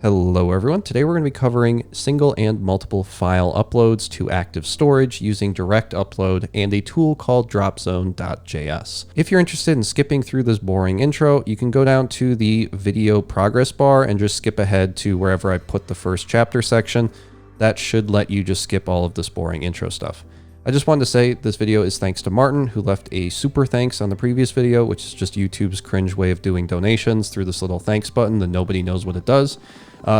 Hello everyone. Today we're going to be covering single and multiple file uploads to active storage using direct upload and a tool called Dropzone.js. If you're interested in skipping through this boring intro, you can go down to the video progress bar and just skip ahead to wherever I put the first chapter section. That should let you just skip all of this boring intro stuff. I just wanted to say this video is thanks to Martin, who left a super thanks on the previous video, which is just YouTube's cringe way of doing donations through this little thanks button that nobody knows what it does.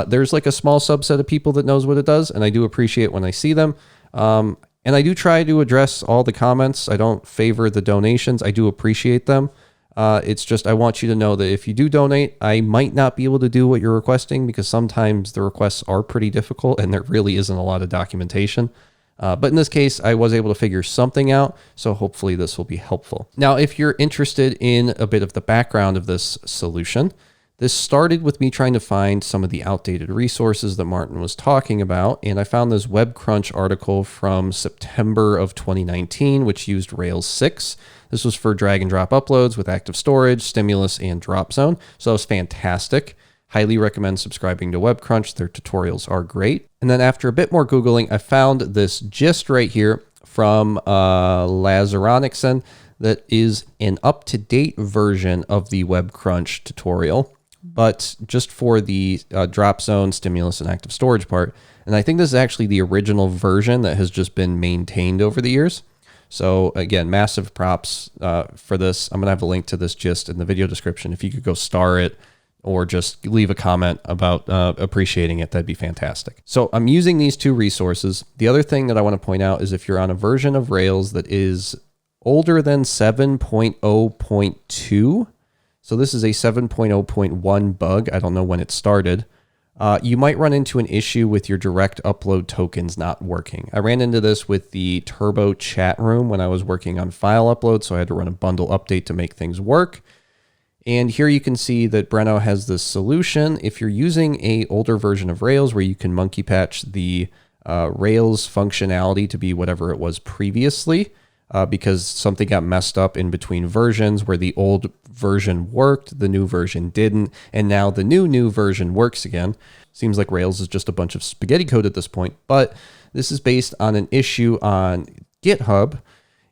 There's like a small subset of people that knows what it does, and I do appreciate when I see them. And I do try to address all the comments. I don't favor the donations. I do appreciate them. It's just I want you to know that if you do donate, I might not be able to do what you're requesting because sometimes the requests are pretty difficult and there really isn't a lot of documentation. But in this case, I was able to figure something out, so hopefully this will be helpful. Now, if you're interested in a bit of the background of this solution, this started with me trying to find some of the outdated resources that Martin was talking about, and I found this WebCrunch article from September of 2019, which used Rails 6. This was for drag and drop uploads with active storage, stimulus, and Dropzone, so it was fantastic. Highly recommend subscribing to WebCrunch. Their tutorials are great. And then after a bit more Googling, I found this gist right here from Lazaronixon that is an up-to-date version of the WebCrunch tutorial, but just for the Dropzone, stimulus, and active storage part. And I think this is actually the original version that has just been maintained over the years. So again, massive props for this. I'm going to have a link to this gist in the video description. If you could go star it, or just leave a comment about appreciating it, that'd be fantastic. So I'm using these two resources. The other thing that I want to point out is if you're on a version of Rails that is older than 7.0.2, so this is a 7.0.1 bug, I don't know when it started, you might run into an issue with your direct upload tokens not working. I ran into this with the Turbo chat room when I was working on file upload, so I had to run a bundle update to make things work. And here you can see that Breno has this solution. If you're using a older version of Rails where you can monkey patch the Rails functionality to be whatever it was previously, because something got messed up in between versions where the old version worked, the new version didn't, and now the new version works again. Seems like Rails is just a bunch of spaghetti code at this point, but this is based on an issue on GitHub.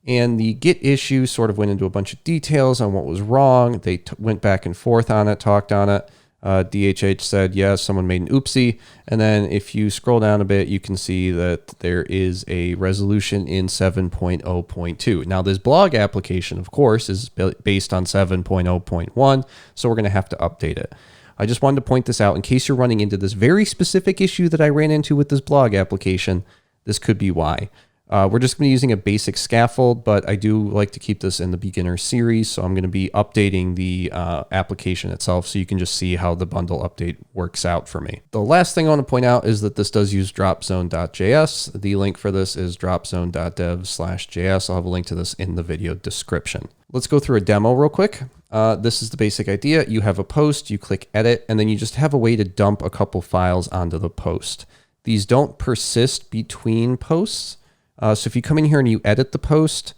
And the Git issue sort of went into a bunch of details on what was wrong. They went back and forth on it, talked on it. DHH said, yes, someone made an oopsie. And then if you scroll down a bit, you can see that there is a resolution in 7.0.2. Now, this blog application, of course, is based on 7.0.1, so we're going to have to update it. I just wanted to point this out in case you're running into this very specific issue that I ran into with this blog application. This could be why. We're just going to be using a basic scaffold, but I do like to keep this in the beginner series, so I'm going to be updating the application itself so you can just see how the bundle update works out for me. The last thing I want to point out is that this does use dropzone.js. The link for this is dropzone.dev/js. I'll have a link to this in the video description. Let's go through a demo real quick. This is the basic idea. You have a post, you click edit, and then you just have a way to dump a couple files onto the post. These don't persist between posts. So if you come in here and you edit the post,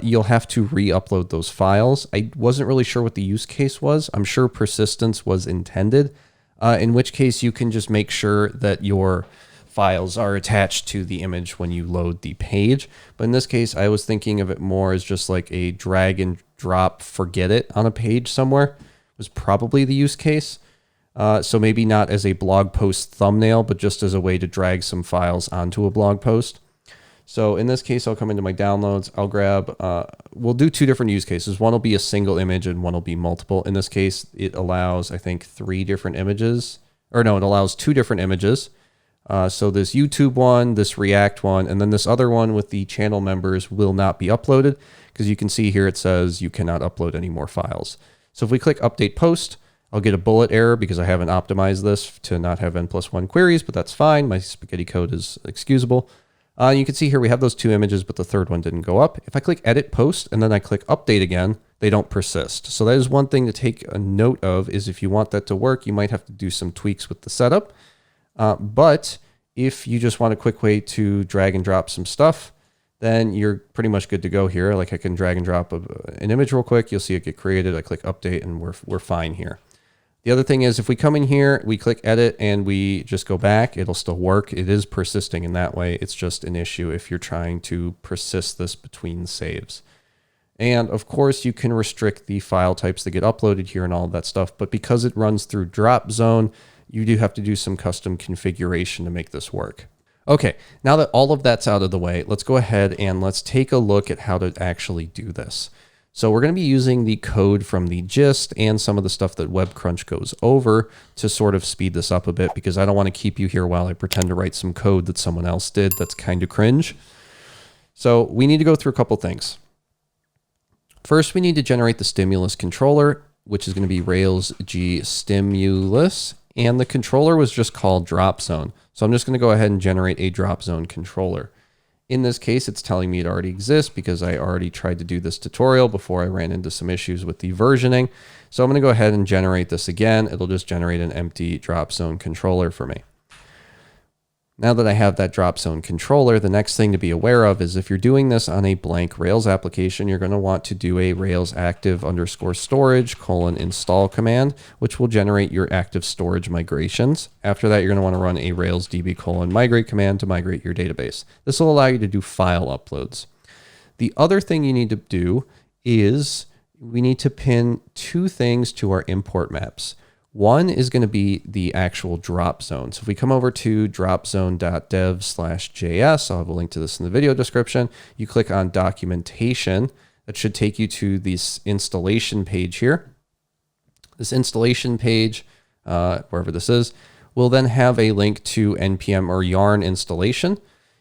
you'll have to re-upload those files. I wasn't really sure what the use case was. I'm sure persistence was intended, in which case you can just make sure that your files are attached to the image when you load the page. But in this case, I was thinking of it more as just like a drag and drop, forget it on a page somewhere was probably the use case. So maybe not as a blog post thumbnail, but just as a way to drag some files onto a blog post. So in this case, I'll come into my downloads. I'll grab, we'll do two different use cases. One will be a single image and one will be multiple. In this case, it allows, I think, three different images. Or no, it allows two different images. So this YouTube one, this React one, and then this other one with the channel members will not be uploaded because you can see here it says you cannot upload any more files. So if we click update post, I'll get a bullet error because I haven't optimized this to not have n+1 queries, but that's fine. My spaghetti code is excusable. You can see here we have those two images, but the third one didn't go up. If I click edit post and then I click update again, they don't persist. So that is one thing to take a note of is if you want that to work, you might have to do some tweaks with the setup. But if you just want a quick way to drag and drop some stuff, then you're pretty much good to go here. Like I can drag and drop an image real quick. You'll see it get created. I click update and we're fine here. The other thing is if we come in here, we click edit and we just go back, it'll still work. It is persisting in that way. It's just an issue if you're trying to persist this between saves. And of course you can restrict the file types that get uploaded here and all of that stuff. But because it runs through Dropzone, you do have to do some custom configuration to make this work. Okay, now that all of that's out of the way, let's go ahead and let's take a look at how to actually do this. So we're going to be using the code from the gist and some of the stuff that WebCrunch goes over to sort of speed this up a bit, because I don't want to keep you here while I pretend to write some code that someone else did that's kind of cringe. So we need to go through a couple things. First, we need to generate the stimulus controller, which is going to be Rails G stimulus, and the controller was just called Dropzone. So I'm just going to go ahead and generate a Dropzone controller. In this case, it's telling me it already exists because I already tried to do this tutorial before I ran into some issues with the versioning. So I'm going to go ahead and generate this again. It'll just generate an empty Dropzone controller for me. Now that I have that Dropzone controller, the next thing to be aware of is if you're doing this on a blank Rails application, you're going to want to do a Rails active_storage:install command, which will generate your active storage migrations. After that, you're going to want to run a Rails db:/migrate command to migrate your database. This will allow you to do file uploads. The other thing you need to do is we need to pin two things to our import maps. One is going to be the actual Dropzone. So if we come over to dropzone.dev/js, I'll have a link to this in the video description. You click on documentation. That should take you to this installation page here. This installation page, wherever this is, will then have a link to npm or yarn installation.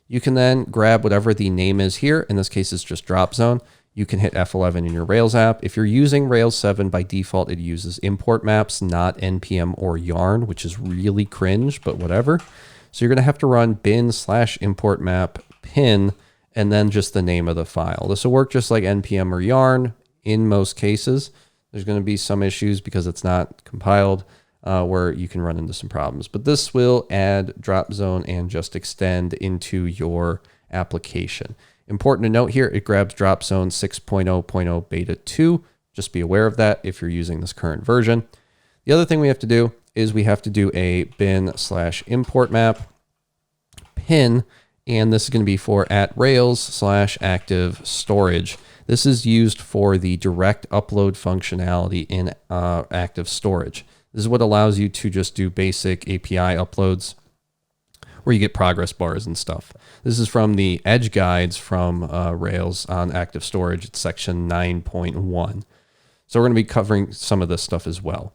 You can then grab whatever the name is here. In this case, it's just Dropzone. You can hit F11 in your Rails app. If you're using Rails 7, by default, it uses import maps, not npm or yarn, which is really cringe, but whatever. So you're going to have to run bin/import map pin and then just the name of the file. This will work just like npm or yarn in most cases. There's going to be some issues because it's not compiled where you can run into some problems. But this will add Dropzone and just extend into your application. Important to note here, it grabs Dropzone 6.0.0 beta 2. Just be aware of that if you're using this current version. The other thing we have to do is we have to do a bin/import map pin, and this is going to be for @rails/active storage. This is used for the direct upload functionality in active storage. This is what allows you to just do basic API uploads where you get progress bars and stuff. This is from the Edge guides from Rails on active storage. It's section 9.1. So we're going to be covering some of this stuff as well.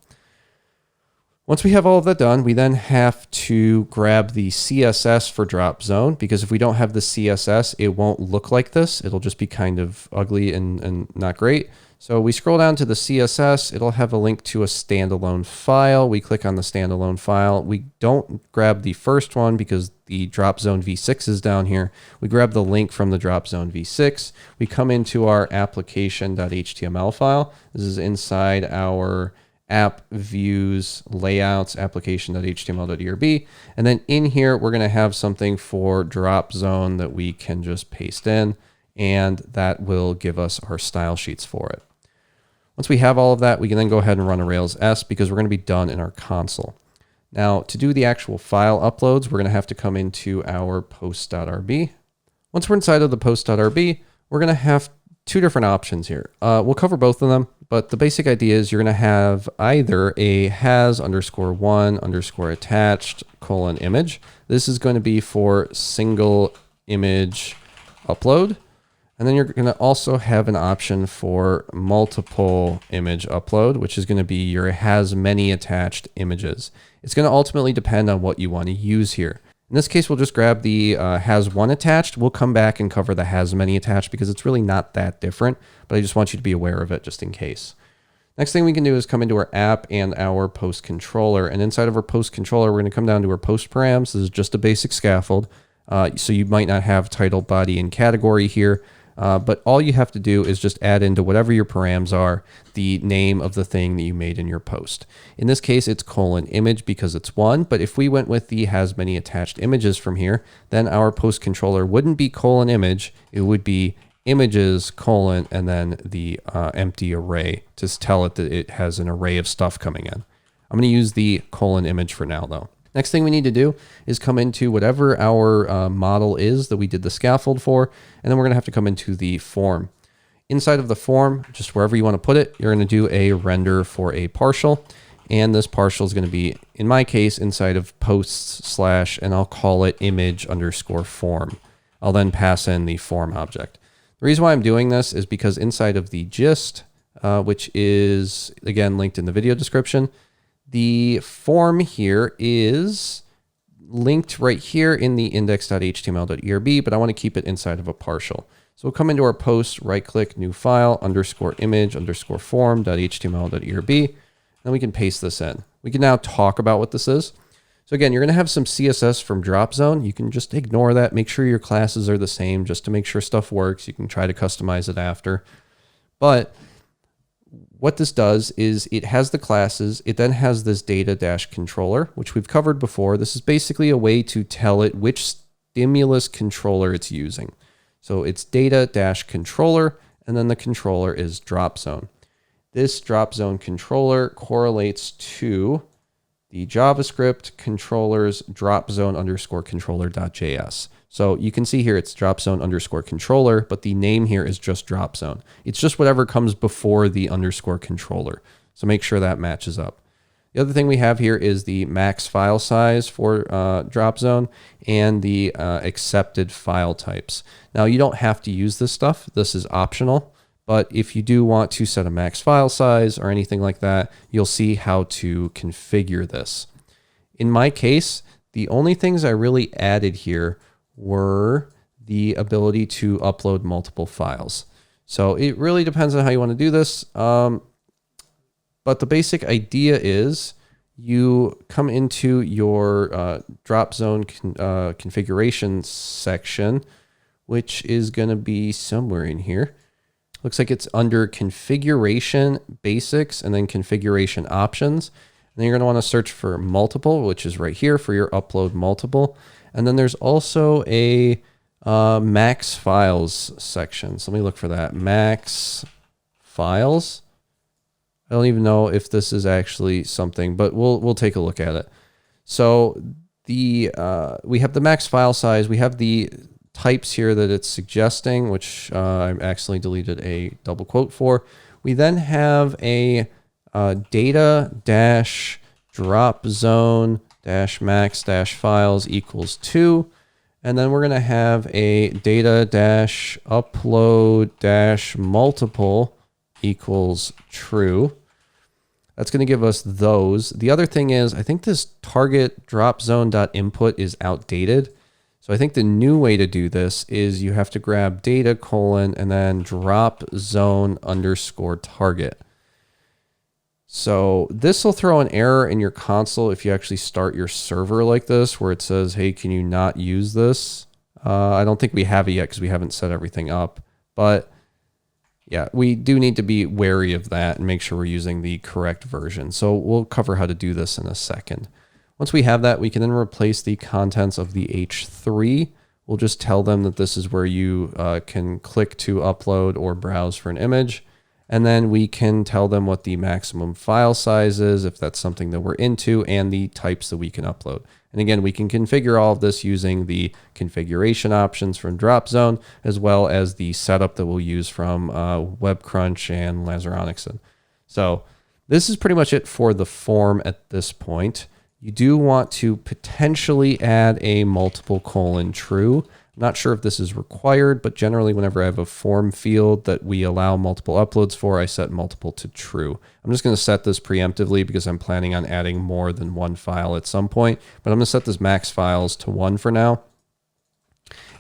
Once we have all of that done, we then have to grab the CSS for Dropzone, because if we don't have the CSS, it won't look like this. It'll just be kind of ugly and not great. So we scroll down to the CSS, it'll have a link to a standalone file. We click on the standalone file. We don't grab the first one because the Dropzone v6 is down here. We grab the link from the Dropzone v6. We come into our application.html file. This is inside our app views layouts application.html.erb. And then in here, we're going to have something for Dropzone that we can just paste in, and that will give us our style sheets for it. Once we have all of that, we can then go ahead and run a Rails S because we're going to be done in our console. Now, to do the actual file uploads, we're going to have to come into our post.rb. Once we're inside of the post.rb, we're going to have two different options here. We'll cover both of them, but the basic idea is you're going to have either a has_1_attached:image. This is going to be for single image upload. And then you're going to also have an option for multiple image upload, which is going to be your has many attached images. It's going to ultimately depend on what you want to use here. In this case, we'll just grab the has one attached. We'll come back and cover the has many attached because it's really not that different, but I just want you to be aware of it just in case. Next thing we can do is come into our app and our post controller. And inside of our post controller, we're going to come down to our post params. This is just a basic scaffold. So you might not have title, body, and category here. But all you have to do is just add into whatever your params are, the name of the thing that you made in your post. In this case, it's :image because it's one. But if we went with the has many attached images from here, then our post controller wouldn't be :image. It would be images : and then the empty array to tell it that it has an array of stuff coming in. I'm going to use the colon image for now though. Next thing we need to do is come into whatever our model is that we did the scaffold for, and then we're going to have to come into the form. Inside of the form, just wherever you want to put it, you're going to do a render for a partial, and this partial is going to be, in my case, inside of posts / and I'll call it image underscore form. I'll then pass in the form object. The reason why I'm doing this is because inside of the gist, which is again linked in the video description, the form here is linked right here in the index.html.erb, but I want to keep it inside of a partial. So we'll come into our post, right click, new file, underscore image, underscore form.html.erb, and then we can paste this in. We can now talk about what this is. So again, you're going to have some CSS from Dropzone. You can just ignore that. Make sure your classes are the same just to make sure stuff works. You can try to customize it after. But what this does is it has the classes. It then has this data-controller, which we've covered before. This is basically a way to tell it which stimulus controller it's using. So it's data-controller, and then the controller is Dropzone. This Dropzone controller correlates to the JavaScript controllers dropzone underscore controller.js. So you can see here it's dropzone underscore controller, but the name here is just dropzone. It's just whatever comes before the underscore controller. So make sure that matches up. The other thing we have here is the max file size for Dropzone and the accepted file types. Now you don't have to use this stuff. This is optional. But if you do want to set a max file size or anything like that, you'll see how to configure this. In my case, the only things I really added here were the ability to upload multiple files. So it really depends on how you want to do this. But the basic idea is you come into your Dropzone configuration section, which is going to be somewhere in here. Looks like it's under configuration basics and then configuration options. And then you're going to want to search for multiple, which is right here for your upload multiple. And then there's also a max files section. So let me look for that. Max files. I don't even know if this is actually something, but we'll take a look at it. So we have the max file size. We have the types here that it's suggesting, which I accidentally deleted a double quote for. We then have a data-dropzone-max-files equals 2. And then we're going to have a data-upload-multiple equals true. That's going to give us those. The other thing is, I think this target dropzone.input is outdated. So I think the new way to do this is you have to grab data : and then dropzone underscore target. So this will throw an error in your console if you actually start your server like this, where it says, hey, can you not use this? I don't think we have it yet because we haven't set everything up. But yeah, we do need to be wary of that and make sure we're using the correct version. So we'll cover how to do this in a second. Once we have that, we can then replace the contents of the H3. We'll just tell them that this is where you can click to upload or browse for an image. And then we can tell them what the maximum file size is, if that's something that we're into, and the types that we can upload. And again, we can configure all of this using the configuration options from Dropzone, as well as the setup that we'll use from WebCrunch and Lazaronixon. So this is pretty much it for the form at this point. You do want to potentially add a multiple : true. I'm not sure if this is required, but generally whenever I have a form field that we allow multiple uploads for, I set multiple to true. I'm just going to set this preemptively because I'm planning on adding more than one file at some point, but I'm going to set this max files to 1 for now.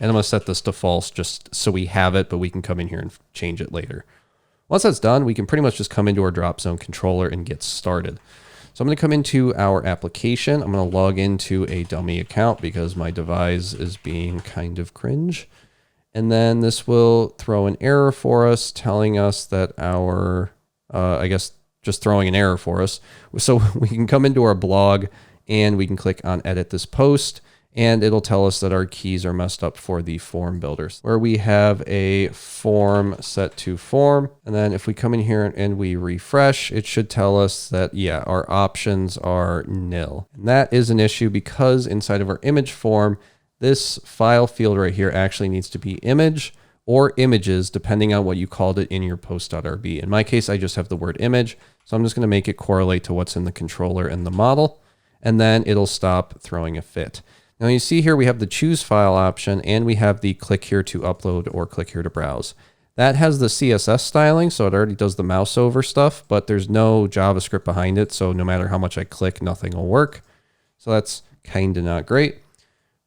And I'm going to set this to false just so we have it, but we can come in here and change it later. Once that's done, we can pretty much just come into our Dropzone controller and get started. So I'm going to come into our application. I'm going to log into a dummy account because my device is being kind of cringe. And then this will throw an error for us, telling us that our, I guess just throwing an error for us. So we can come into our blog and we can click on edit this post. and it'll tell us that our keys are messed up for the form builders, where we have a form set to form. And then if we come in here and we refresh, it should tell us that, yeah, our options are nil. And that is an issue because inside of our image form, this file field right here actually needs to be image or images, depending on what you called it in your post.rb. In my case, I just have the word image. So I'm just going to make it correlate to what's in the controller and the model, and then it'll stop throwing a fit. Now you see here we have the choose file option, and we have the click here to upload or click here to browse. That has the CSS styling, so it already does the mouse over stuff, but there's no JavaScript behind it. So no matter how much I click, nothing will work. So that's kind of not great.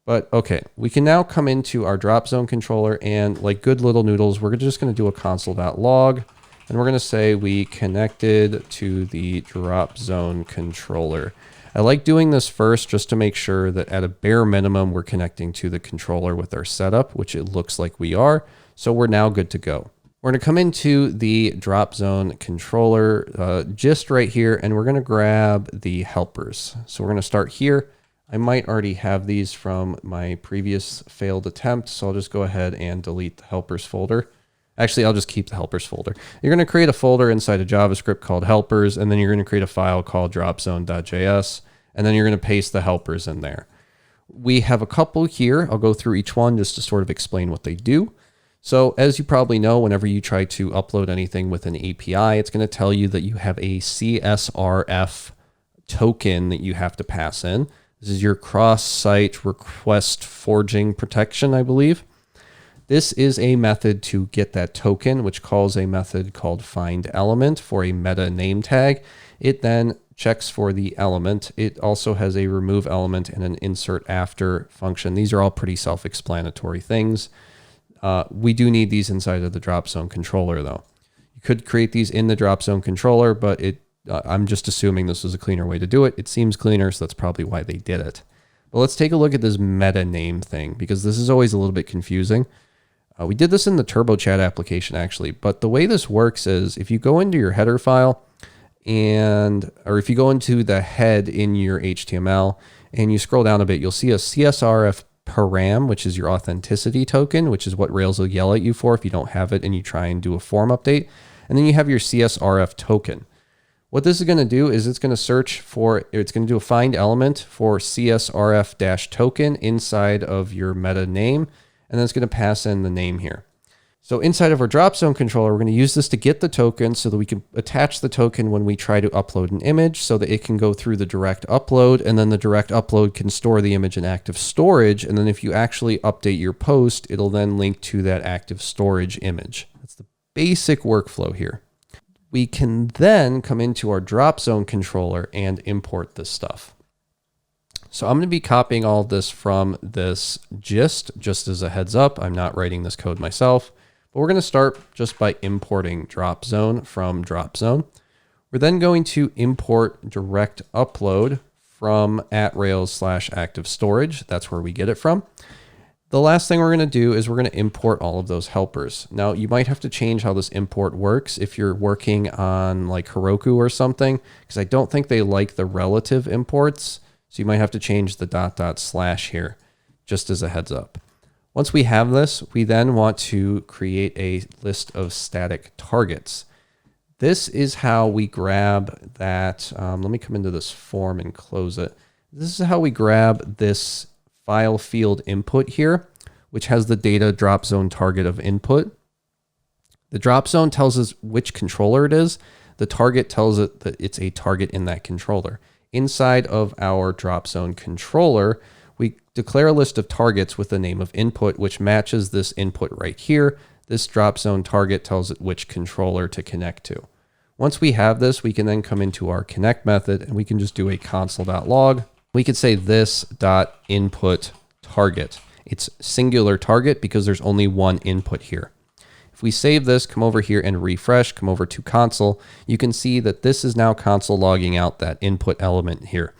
But okay, we can now come into our Dropzone controller, and like good little noodles, we're just going to do a console.log, and we're going to say we connected to the Dropzone controller. I like doing this first just to make sure that at a bare minimum, we're connecting to the controller with our setup, which it looks like we are. So we're now good to go. We're going to come into the Dropzone controller just right here, and we're going to grab the helpers. So we're going to start here. I might already have these from my previous failed attempt, so I'll just go ahead and delete the helpers folder. Actually, I'll just keep the helpers folder. You're going to create a folder inside of JavaScript called helpers, and then you're going to create a file called dropzone.js, and then you're going to paste the helpers in there. We have a couple here. I'll go through each one just to sort of explain what they do. So as you probably know, whenever you try to upload anything with an API, it's going to tell you that you have a CSRF token that you have to pass in. This is your cross-site request forging protection, I believe. This is a method to get that token, which calls a method called findElement for a meta name tag. It then checks for the element. It also has a remove element and an insert after function. These are all pretty self-explanatory things. We do need these inside of the Dropzone controller, though. You could create these in the Dropzone controller, but I'm just assuming this was a cleaner way to do it. It seems cleaner, so that's probably why they did it. But let's take a look at this meta name thing, because this is always a little bit confusing. We did this in the TurboChat application, actually, but the way this works is if you go into your header file or if you go into the head in your HTML and you scroll down a bit, you'll see a CSRF param, which is your authenticity token, which is what Rails will yell at you for if you don't have it and you try and do a form update. And then you have your CSRF token. What this is going to do is it's going to do a find element for CSRF-token inside of your meta name, and then it's going to pass in the name here. So inside of our Dropzone controller, we're going to use this to get the token so that we can attach the token when we try to upload an image so that it can go through the direct upload, and then the direct upload can store the image in active storage. And then if you actually update your post, it'll then link to that active storage image. That's the basic workflow here. We can then come into our Dropzone controller and import this stuff. So I'm going to be copying all of this from this gist, just as a heads up. I'm not writing this code myself, but we're going to start just by importing Dropzone from Dropzone. We're then going to import direct upload from @rails/active storage. That's where we get it from. The last thing we're going to do is we're going to import all of those helpers. Now, you might have to change how this import works if you're working on like Heroku or something, because I don't think they like the relative imports. So you might have to change the .. here, just as a heads up. Once we have this, we then want to create a list of static targets. This is how we grab that. Let me come into this form and close it. This is how we grab this file field input here, which has the data Dropzone target of input. The Dropzone tells us which controller it is. The target tells it that it's a target in that controller. Inside of our Dropzone controller, we declare a list of targets with the name of input, which matches this input right here. This Dropzone target tells it which controller to connect to. Once we have this, we can then come into our connect method and we can just do a console.log. We could say this.input target. It's singular target because there's only one input here. If we save this, come over here and refresh, come over to console, you can see that this is now console logging out that input element here.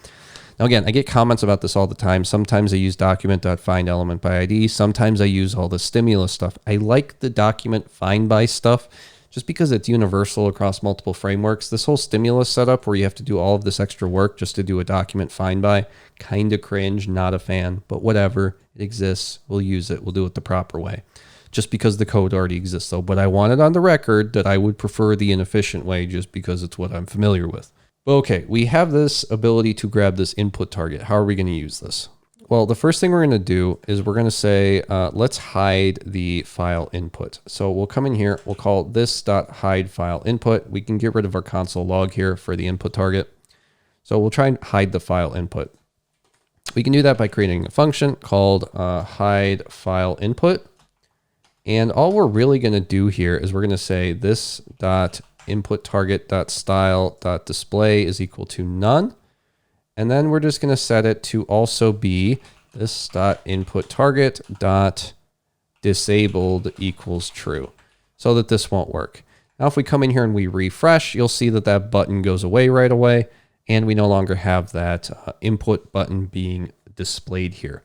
Now again, I get comments about this all the time. Sometimes I use document.findElementById. Sometimes I use all the stimulus stuff. I like the document find by stuff just because it's universal across multiple frameworks. This whole stimulus setup where you have to do all of this extra work just to do a document find by, kind of cringe, not a fan, but whatever, it exists. We'll use it. We'll do it the proper way. Just because the code already exists though. But I want it on the record that I would prefer the inefficient way just because it's what I'm familiar with. Okay, we have this ability to grab this input target. How are we going to use this? Well, the first thing we're going to do is we're going to say, let's hide the file input. So we'll come in here, we'll call this.hide file input. We can get rid of our console log here for the input target. So we'll try and hide the file input. We can do that by creating a function called hide file input. And all we're really going to do here is we're going to say this.input target.style.display is equal to none. And then we're just going to set it to also be this.inputTarget.disabled equals true, so that this won't work. Now, if we come in here and we refresh, you'll see that that button goes away right away, and we no longer have that input button being displayed here.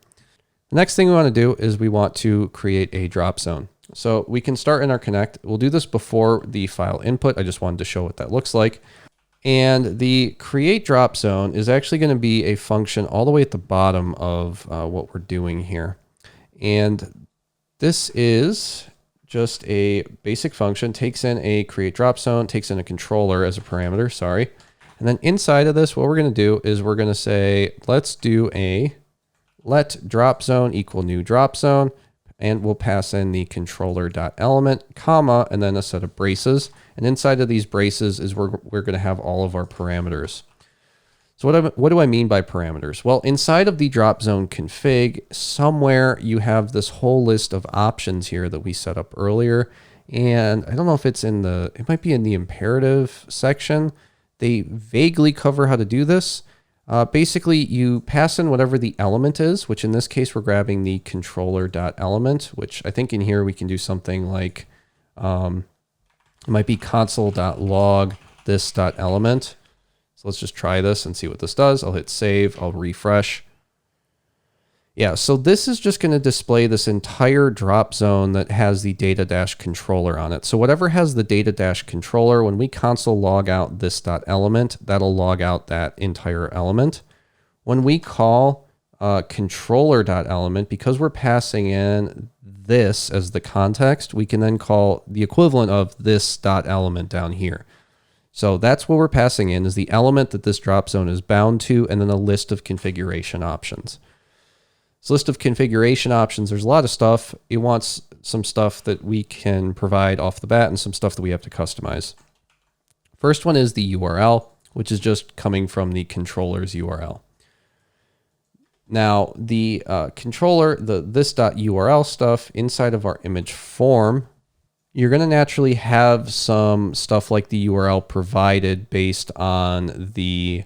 The next thing we want to do is we want to create a drop zone. So we can start in our connect. We'll do this before the file input. I just wanted to show what that looks like. And the create drop zone is actually going to be a function all the way at the bottom of what we're doing here. And this is just a basic function, takes in a create drop zone, takes in a controller as a parameter, sorry. And then inside of this, what we're going to do is we're going to say, let's do a let drop zone equal new drop zone. And we'll pass in the controller.element, comma, and then a set of braces. And inside of these braces is where we're going to have all of our parameters. So what do I mean by parameters? Well, inside of the drop zone config, somewhere you have this whole list of options here that we set up earlier. And I don't know if it's it might be in the imperative section. They vaguely cover how to do this. Basically, you pass in whatever the element is, which in this case, we're grabbing the controller.element, which I think in here we can do something like, it might be console.log this.element. So let's just try this and see what this does. I'll hit save, I'll refresh. Yeah, so this is just going to display this entire drop zone that has the data-controller on it. So whatever has the data-controller, when we console log out this.element, that'll log out that entire element. When we call controller.element, because we're passing in this as the context, we can then call the equivalent of this.element down here. So that's what we're passing in, is the element that this drop zone is bound to, and then a list of configuration options. This list of configuration options, there's a lot of stuff. It wants some stuff that we can provide off the bat and some stuff that we have to customize. First one is the URL, which is just coming from the controller's URL. Now, the controller, the this.url stuff inside of our image form, you're going to naturally have some stuff like the URL provided based on the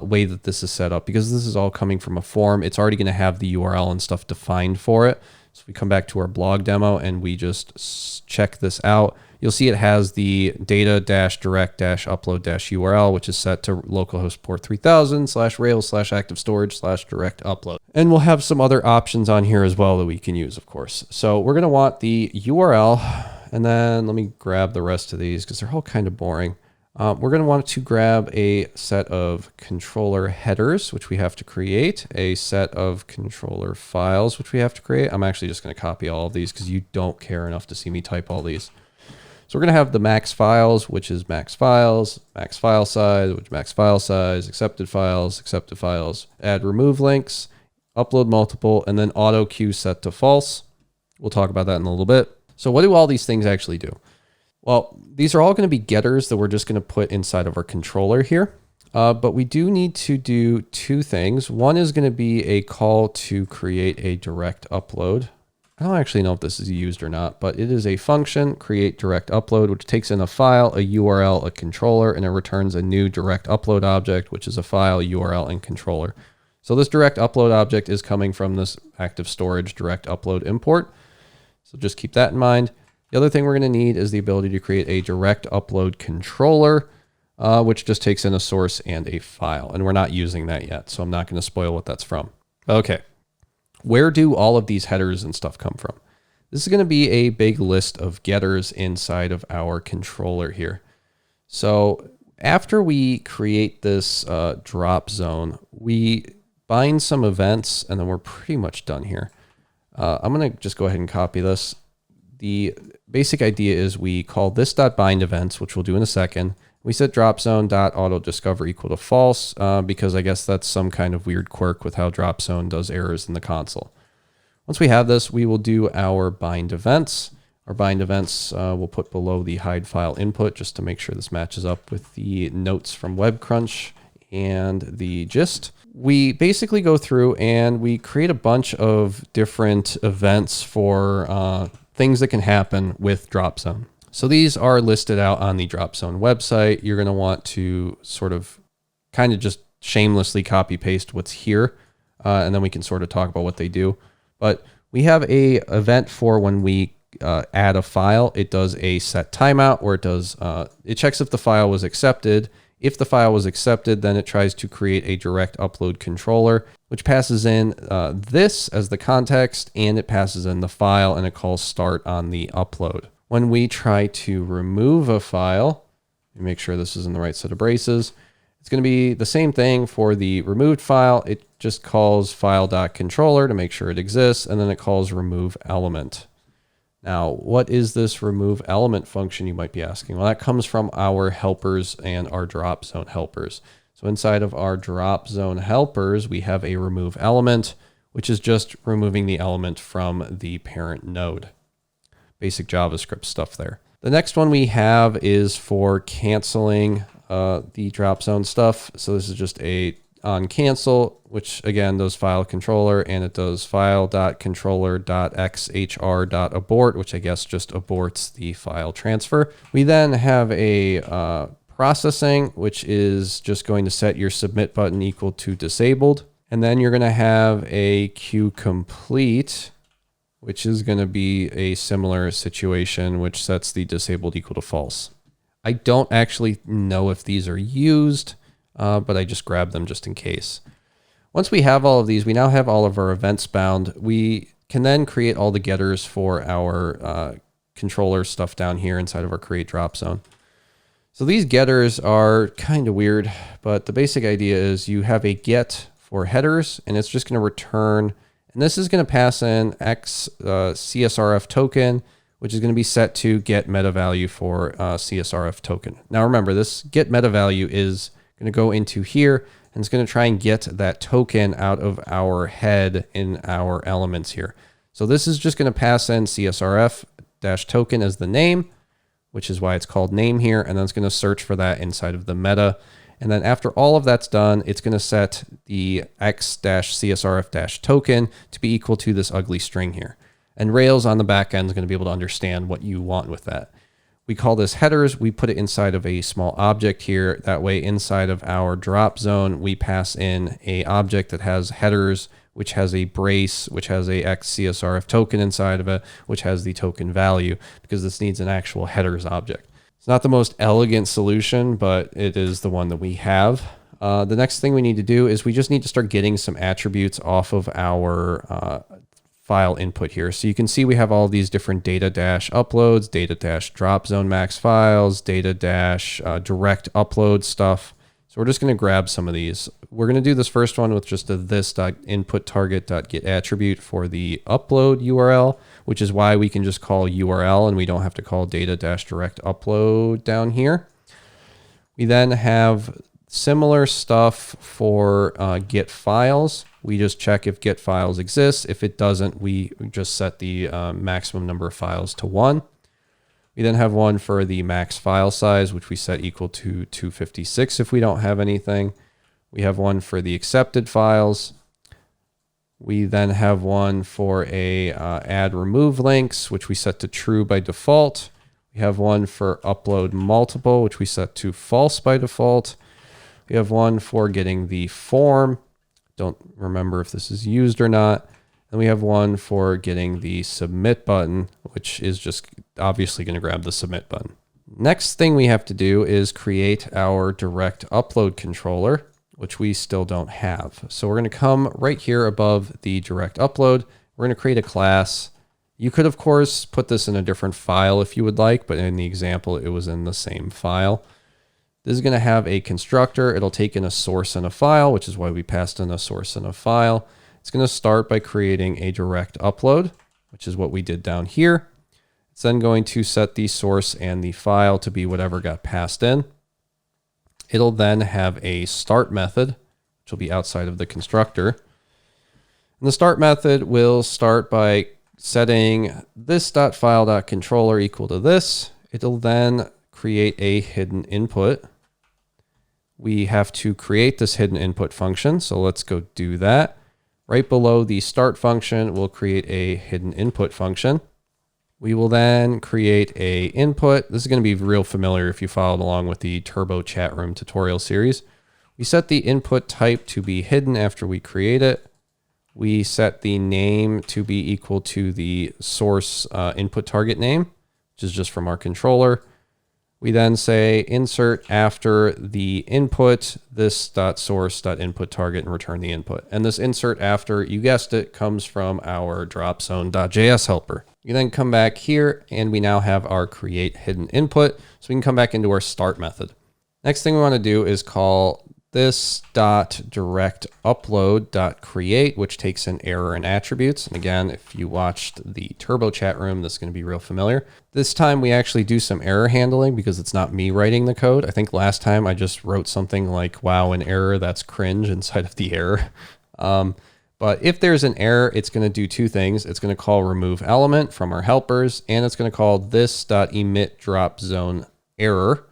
way that this is set up, because this is all coming from a form. It's already going to have the URL and stuff defined for it. So if we come back to our blog demo and we just check this out, you'll see it has the data-direct-upload-URL, which is set to localhost port 3000/rails/active storage/direct upload. And we'll have some other options on here as well that we can use, of course. So we're going to want the URL, and then let me grab the rest of these because they're all kind of boring. We're going to want to grab a set of controller headers, which we have to create, a set of controller files, which we have to create. I'm actually just going to copy all of these because you don't care enough to see me type all these. So we're going to have the max files, which is max files, max file size, which max file size, accepted files, add remove links, upload multiple, and then auto queue set to false. We'll talk about that in a little bit. So what do all these things actually do? Well, these are all going to be getters that we're just going to put inside of our controller here. But we do need to do two things. One is going to be a call to create a direct upload. I don't actually know if this is used or not, but it is a function, create direct upload, which takes in a file, a URL, a controller, and it returns a new direct upload object, which is a file, URL, and controller. So this direct upload object is coming from this active storage direct upload import. So just keep that in mind. The other thing we're going to need is the ability to create a direct upload controller, which just takes in a source and a file. And we're not using that yet, so I'm not going to spoil what that's from. Okay, where do all of these headers and stuff come from? This is going to be a big list of getters inside of our controller here. So after we create this drop zone, we bind some events, and then we're pretty much done here. I'm going to just go ahead and copy this. The basic idea is we call this .bind events, which we'll do in a second. We set dropzone.autodiscover equal to false because I guess that's some kind of weird quirk with how dropzone does errors in the console. Once we have this, we will do our bind events. Our bind events we'll put below the hide file input just to make sure this matches up with the notes from WebCrunch and the gist. We basically go through and we create a bunch of different events for things that can happen with Dropzone. So these are listed out on the Dropzone website. You're going to want to sort of kind of just shamelessly copy paste what's here, and then we can sort of talk about what they do. But we have a event for when we add a file. It does a set timeout, or it checks if the file was accepted. If the file was accepted, then it tries to create a direct upload controller, which passes in this as the context, and it passes in the file, and it calls start on the upload. When we try to remove a file, make sure this is in the right set of braces, it's going to be the same thing for the removed file. It just calls file.controller to make sure it exists, and then it calls remove element. Now, what is this remove element function, you might be asking? Well, that comes from our helpers and our Dropzone helpers. So inside of our Dropzone helpers, we have a remove element, which is just removing the element from the parent node. Basic JavaScript stuff there. The next one we have is for canceling the Dropzone stuff. So this is just a on cancel, which again does file controller, and it does file.controller.xhr.abort, which I guess just aborts the file transfer. We then have a processing, which is just going to set your submit button equal to disabled. And then you're going to have a queue complete, which is going to be a similar situation, which sets the disabled equal to false. I don't actually know if these are used, but I just grabbed them just in case. Once we have all of these, we now have all of our events bound. We can then create all the getters for our controller stuff down here inside of our create drop zone. So these getters are kind of weird, but the basic idea is you have a get for headers, and it's just going to return, and this is going to pass in X CSRF token, which is going to be set to get meta value for CSRF token. Now remember, this get meta value is going to go into here, and it's going to try and get that token out of our head in our elements here. So this is just going to pass in CSRF-token as the name, which is why it's called name here, and then it's going to search for that inside of the meta. And then after all of that's done, it's going to set the x-csrf-token to be equal to this ugly string here. And Rails on the back end is going to be able to understand what you want with that. We call this headers. We put it inside of a small object here. That way inside of our drop zone, we pass in a object that has headers, which has a brace, which has a XCSRF token inside of it, which has the token value, because this needs an actual headers object. It's not the most elegant solution, but it is the one that we have. The next thing we need to do is we just need to start getting some attributes off of our file input here. So you can see we have all these different data-uploads, data-dropzone max files, data-direct upload stuff. So we're just going to grab some of these. We're going to do this first one with just a this.inputTarget.getAttribute for the upload URL, which is why we can just call URL and we don't have to call data-direct upload down here. We then have similar stuff for get files. We just check if get files exists. If it doesn't, we just set the maximum number of files to 1. We then have one for the max file size, which we set equal to 256 if we don't have anything. We have one for the accepted files. We then have one for a add remove links, which we set to true by default. We have one for upload multiple, which we set to false by default. We have one for getting the form. Don't remember if this is used or not. And we have one for getting the submit button, which is just obviously going to grab the submit button. Next thing we have to do is create our direct upload controller, which we still don't have. So we're going to come right here above the direct upload. We're going to create a class You could, of course, put this in a different file if you would like, but in the example, it was in the same file. This is going to have a constructor. It'll take in a source and a file, which is why we passed in a source and a file. It's going to start by creating a direct upload, which is what we did down here. It's then going to set the source and the file to be whatever got passed in. It'll then have a start method, which will be outside of the constructor. And the start method will start by setting this.file.controller equal to this. It'll then create a hidden input. We have to create this hidden input function, so let's go do that. Right below the start function, we'll create a hidden input function. We will then create a input. This is going to be real familiar if you followed along with the Turbo Chat Room tutorial series. We set the input type to be hidden after we create it. We set the name to be equal to the source input target name, which is just from our controller. We then say insert after the input this.source.input target and return the input. And this insert after, you guessed it, comes from our Dropzone.js helper. You then come back here and we now have our create hidden input. So we can come back into our start method. Next thing we want to do is call this.directUpload.create, which takes in error and attributes. And again, if you watched the Turbo Chat Room, this is going to be real familiar. This time we actually do some error handling because it's not me writing the code. I think last time I just wrote something like, wow, an error, that's cringe inside of the error. But if there's an error, it's going to do two things. It's going to call remove element from our helpers, and it's going to call this.emit drop zone error.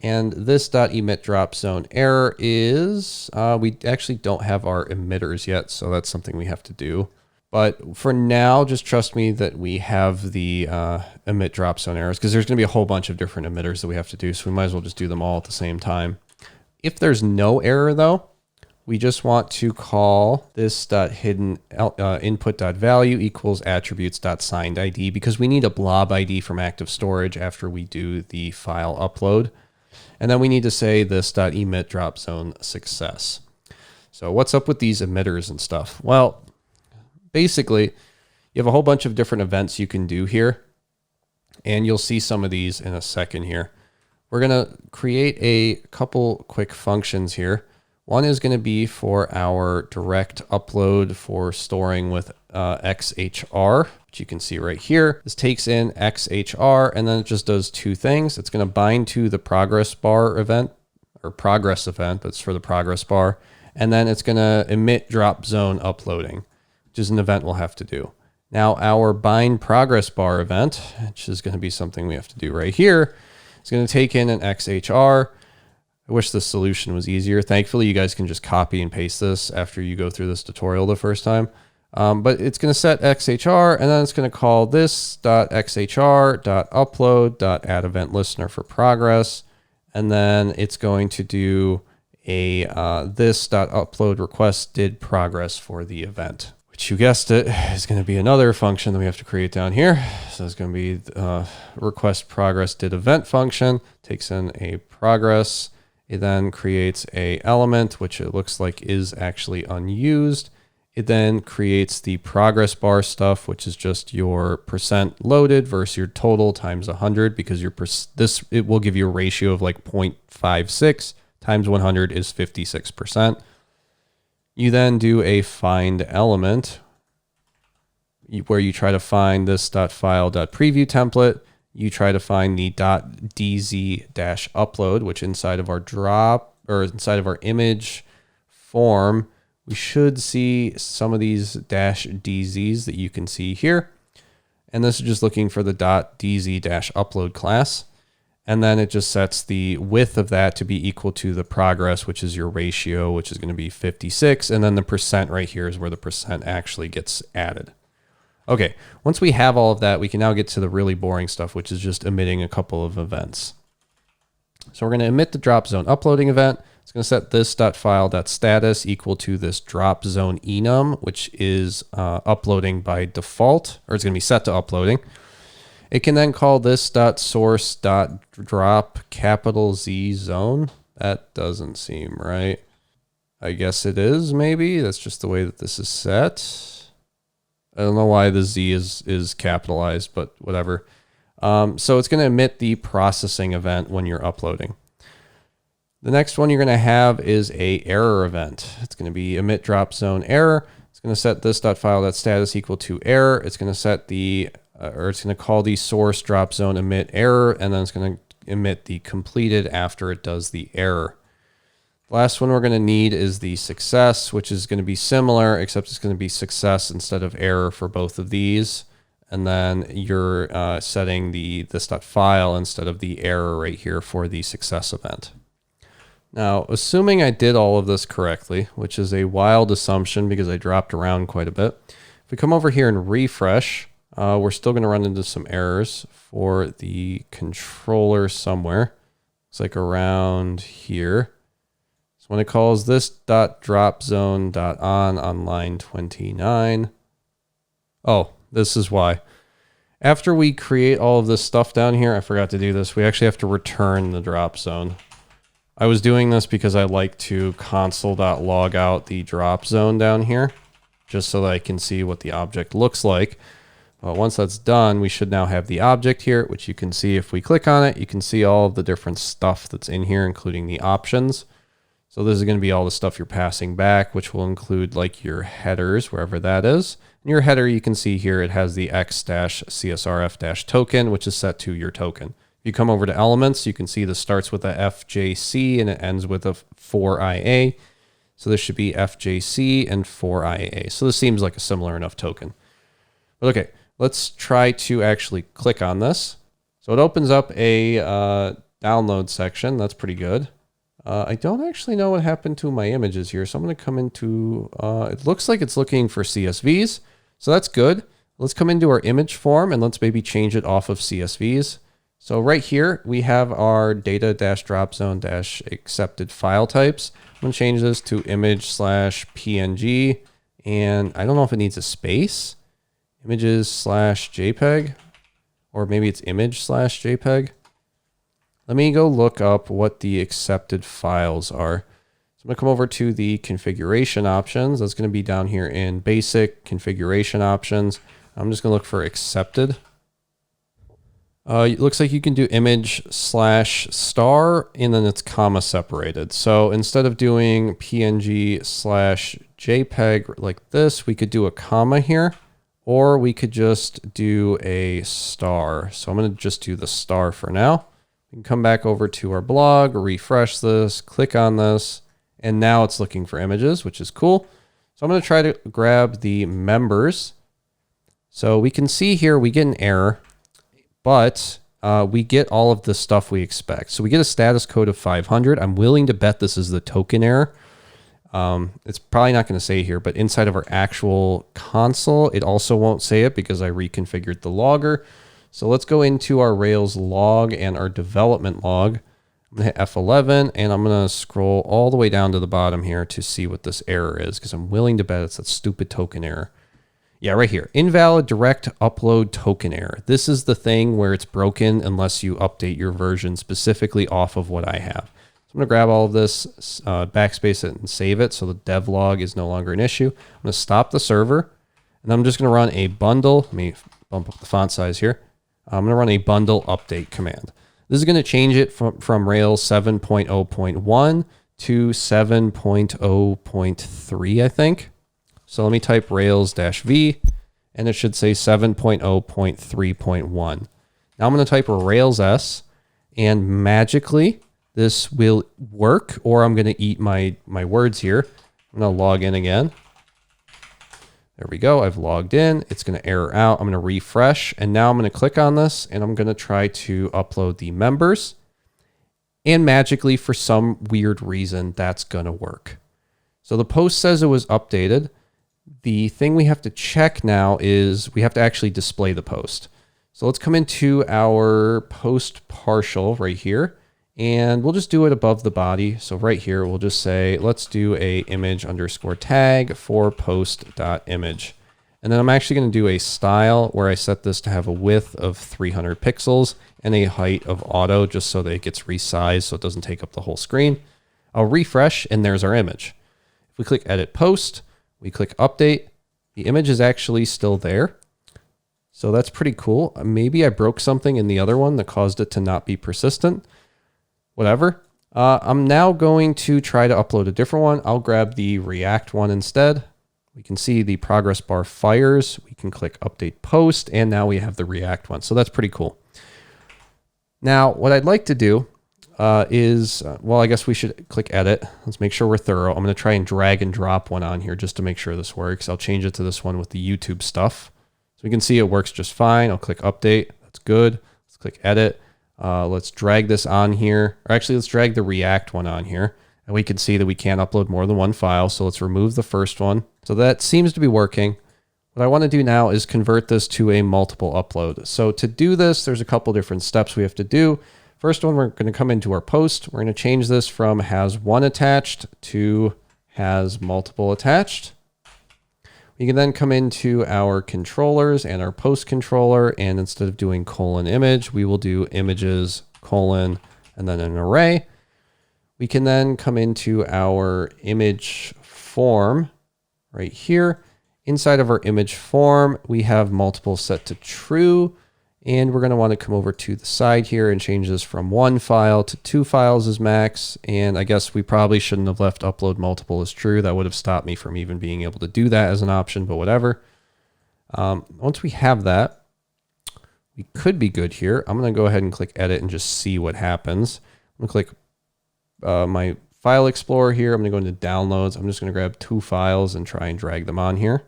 And this.emit drop zone error is, we actually don't have our emitters yet, so that's something we have to do. But for now, just trust me that we have the emit drop zone errors, because there's going to be a whole bunch of different emitters that we have to do, so we might as well just do them all at the same time. If there's no error, though, we just want to call this.hidden input.value equals attributes.signed ID, because we need a blob ID from active storage after we do the file upload. And then we need to say this.emit drop zone success. So what's up with these emitters and stuff? Well, basically, you have a whole bunch of different events you can do here. And you'll see some of these in a second here. We're going to create a couple quick functions here. One is going to be for our direct upload for storing with XHR, which you can see right here. This takes in XHR and then it just does two things. It's going to bind to the progress bar event or progress event, but it's for the progress bar. And then it's going to emit drop zone uploading, which is an event we'll have to do. Now our bind progress bar event, which is going to be something we have to do right here, is going to take in an XHR. I wish this solution was easier. Thankfully, you guys can just copy and paste this after you go through this tutorial the first time. But it's going to set XHR, and then it's going to call this.xhr.upload.add event listener for progress. And then it's going to do a this.upload request did progress for the event, which you guessed it is going to be another function that we have to create down here. So it's going to be request progress did event function, takes in a progress. It then creates a element, which it looks like is actually unused. It then creates the progress bar stuff, which is just your percent loaded versus your total times 100, because your it will give you a ratio of like 0.56 times 100 is 56%. You then do a find element where you try to find this.file.preview template. You try to find the .dz-upload, which inside of our inside of our image form, we should see some of these -dzs that you can see here. And this is just looking for the .dz-upload class. And then it just sets the width of that to be equal to the progress, which is your ratio, which is going to be 56. And then the percent right here is where the percent actually gets added. Okay, once we have all of that, we can now get to the really boring stuff, which is just emitting a couple of events. So we're going to emit the drop zone uploading event. It's going to set this.file.status equal to this drop zone enum, which is uploading by default, or it's going to be set to uploading. It can then call this.source.drop capital Z zone. That doesn't seem right. I guess it is, maybe. That's just the way that this is set. I don't know why the Z is capitalized, but whatever. So it's going to emit the processing event when you're uploading. The next one you're going to have is a error event. It's going to be emit dropzone error. It's going to set this.file.status equal to error. It's going to set it's going to call the source dropzone emit error, and then it's going to emit the completed after it does the error. The last one we're going to need is the success, which is going to be similar, except it's going to be success instead of error for both of these. And then you're setting the this.file instead of the error right here for the success event. Now, assuming I did all of this correctly, which is a wild assumption because I dropped around quite a bit. If we come over here and refresh, we're still going to run into some errors for the controller somewhere. It's like around here. So when it calls this .dropzone.on line 29. Oh, this is why. After we create all of this stuff down here, I forgot to do this. We actually have to return the drop zone. I was doing this because I like to console.log out the drop zone down here, just so that I can see what the object looks like. But once that's done, we should now have the object here, which you can see if we click on it, you can see all of the different stuff that's in here, including the options. So this is going to be all the stuff you're passing back, which will include like your headers, wherever that is. In your header, you can see here, it has the x-csrf-token, which is set to your token. If you come over to elements, you can see this starts with a FJC and it ends with a 4IA. So this should be FJC and 4IA. So this seems like a similar enough token. But okay, let's try to actually click on this. So it opens up a download section. That's pretty good. I don't actually know what happened to my images here. So I'm going to come into, it looks like it's looking for CSVs. So that's good. Let's come into our image form and let's maybe change it off of CSVs. So right here, we have our data-dropzone-accepted file types. I'm going to change this to image/PNG. And I don't know if it needs a space. Images/JPEG. Or maybe it's image/JPEG. Let me go look up what the accepted files are. So I'm going to come over to the configuration options. That's going to be down here in basic configuration options. I'm just going to look for accepted. It looks like you can do image/star and then it's comma separated. So instead of doing PNG/JPEG like this, we could do a comma here, or we could just do a star. So I'm going to just do the star for now. We can come back over to our blog, refresh this, click on this, and now it's looking for images, which is cool. So I'm going to try to grab the members. So we can see here we get an error, but we get all of the stuff we expect. So we get a status code of 500. I'm willing to bet this is the token error. It's probably not going to say here, but inside of our actual console, it also won't say it because I reconfigured the logger. So let's go into our Rails log and our development log. I'm going to hit F11 and I'm going to scroll all the way down to the bottom here to see what this error is because I'm willing to bet it's that stupid token error. Yeah, right here. Invalid direct upload token error. This is the thing where it's broken unless you update your version specifically off of what I have. So I'm going to grab all of this, backspace it and save it so the dev log is no longer an issue. I'm going to stop the server and I'm just going to run a bundle. Let me bump up the font size here. I'm going to run a bundle update command. This is going to change it from Rails 7.0.1 to 7.0.3, I think. So let me type Rails-V, and it should say 7.0.3.1. Now I'm going to type Rails S, and magically this will work, or I'm going to eat my words here. I'm going to log in again. There we go. I've logged in. It's going to error out. I'm going to refresh. And now I'm going to click on this and I'm going to try to upload the members. And magically, for some weird reason, that's going to work. So the post says it was updated. The thing we have to check now is we have to actually display the post. So let's come into our post partial right here. And we'll just do it above the body. So right here, we'll just say, let's do a image_tag for post.image. And then I'm actually going to do a style where I set this to have a width of 300 pixels and a height of auto just so that it gets resized so it doesn't take up the whole screen. I'll refresh and there's our image. If we click edit post, we click update, The image is actually still there. So that's pretty cool. Maybe I broke something in the other one that caused it to not be persistent. Whatever. I'm now going to try to upload a different one. I'll grab the React one instead. We can see the progress bar fires. We can click update post, and now we have the React one. So that's pretty cool. Now, what I'd like to do is, well, I guess we should click edit. Let's make sure we're thorough. I'm going to try and drag and drop one on here just to make sure this works. I'll change it to this one with the YouTube stuff. So we can see it works just fine. I'll click update. That's good. Let's click edit. Let's drag this on here. Or actually, let's drag the React one on here. And we can see that we can't upload more than one file. So let's remove the first one. So that seems to be working. What I want to do now is convert this to a multiple upload. So to do this, there's a couple different steps we have to do. First one, we're going to come into our post. We're going to change this from has one attached to has multiple attached. We can then come into our controllers and our post controller, and instead of doing :image, we will do images : and then an array. We can then come into our image form right here. Inside of our image form, we have multiple set to true, and we're going to want to come over to the side here and change this from 1 file to 2 files as max. And I guess we probably shouldn't have left upload multiple as true. That would have stopped me from even being able to do that as an option, but whatever. Once we have that, we could be good here. I'm going to go ahead and click edit and just see what happens. I'm going to click my file explorer here. I'm going to go into downloads. I'm just going to grab 2 files and try and drag them on here.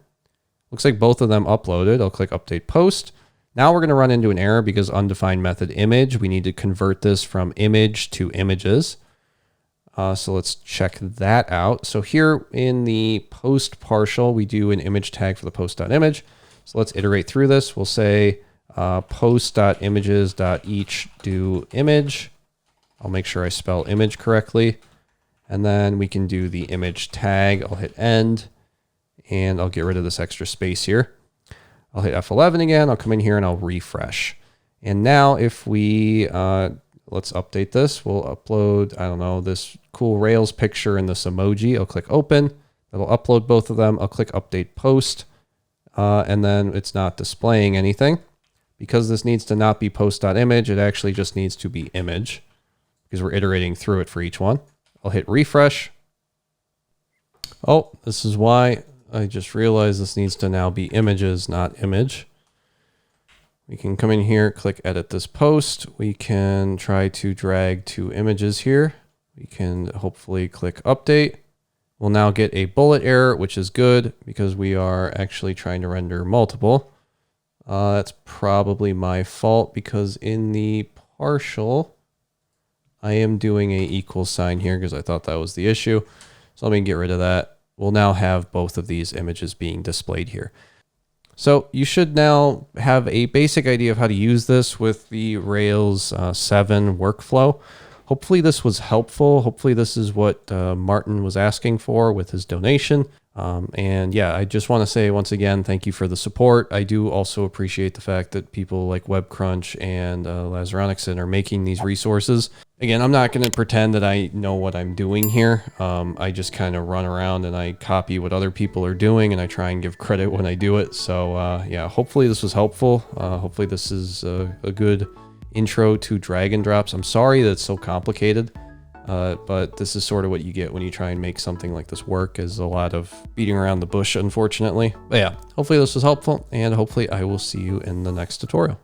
Looks like both of them uploaded. I'll click update post. Now we're going to run into an error because undefined method image. We need to convert this from image to images. So let's check that out. So here in the post partial, we do an image tag for the post.image. So let's iterate through this. We'll say post.images.each do image. I'll make sure I spell image correctly. And then we can do the image tag. I'll hit end, and I'll get rid of this extra space here. I'll hit F11 again. I'll come in here and I'll refresh. And now if we, let's update this. We'll upload, I don't know, this cool Rails picture and this emoji. I'll click open. That'll upload both of them. I'll click update post. And then it's not displaying anything. Because this needs to not be post.image, it actually just needs to be image because we're iterating through it for each one. I'll hit refresh. Oh, this is why. I just realized this needs to now be images, not image. We can come in here, click edit this post. We can try to drag 2 images here. We can hopefully click update. We'll now get a bullet error, which is good because we are actually trying to render multiple. That's probably my fault because in the partial, I am doing a equal sign here because I thought that was the issue. So let me get rid of that. We'll now have both of these images being displayed here. So you should now have a basic idea of how to use this with the Rails 7 workflow. Hopefully this was helpful. Hopefully this is what Martin was asking for with his donation. And yeah, I just want to say once again, thank you for the support. I do also appreciate the fact that people like WebCrunch and Lazaronixon are making these resources. Again, I'm not going to pretend that I know what I'm doing here. I just kind of run around and I copy what other people are doing and I try and give credit when I do it. So yeah, hopefully this was helpful. Hopefully this is a good intro to drag and drops. I'm sorry that it's so complicated. But this is sort of what you get when you try and make something like this work, is a lot of beating around the bush, unfortunately. But yeah, hopefully this was helpful, and hopefully I will see you in the next tutorial.